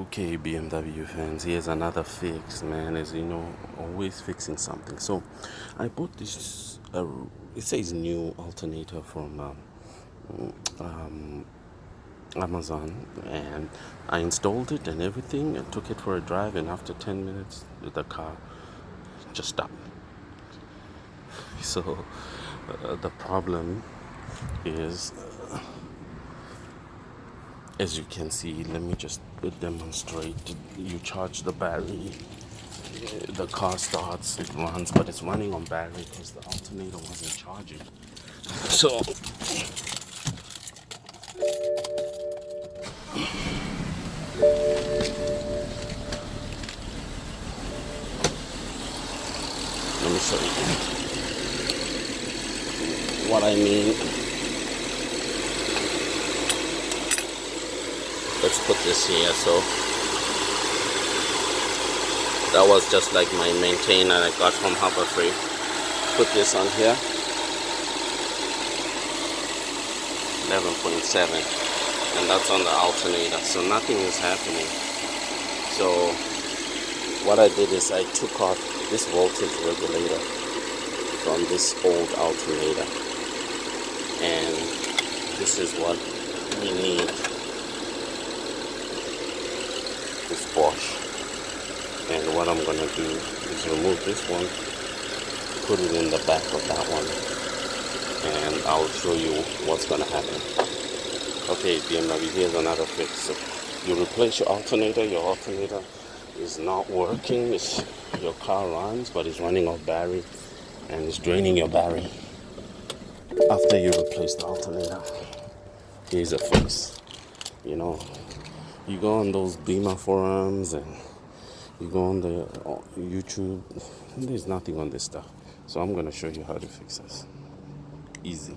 Okay, BMW fans, here's another fix, man. As you know, always fixing something. So, I bought this. It says new alternator from Amazon, and I installed it and everything, and took it for a drive. And after 10 minutes, the car just stopped. So, the problem is, as you can see, let me just demonstrate. You charge the battery, the car starts, it runs, but it's running on battery because the alternator wasn't charging. So let me show you what I mean. Let's put this here. So that was just like my maintainer I got from Harbor Freight. Put this on here, 11.7, and that's on the alternator, so nothing is happening. So what I did is I took off this voltage regulator from this old alternator, and this is what we need, this Bosch. And what I'm gonna do is remove this one, put it in the back of that one, and I'll show you what's gonna happen. Okay, BMW, here's another fix. So you replace your alternator is not working. Your car runs, but it's running off battery and it's draining your battery. After you replace the alternator, here's a fix. You know, you go on those Beamer forums and you go on the YouTube, and there's nothing on this stuff. So I'm gonna show you how to fix this. Easy.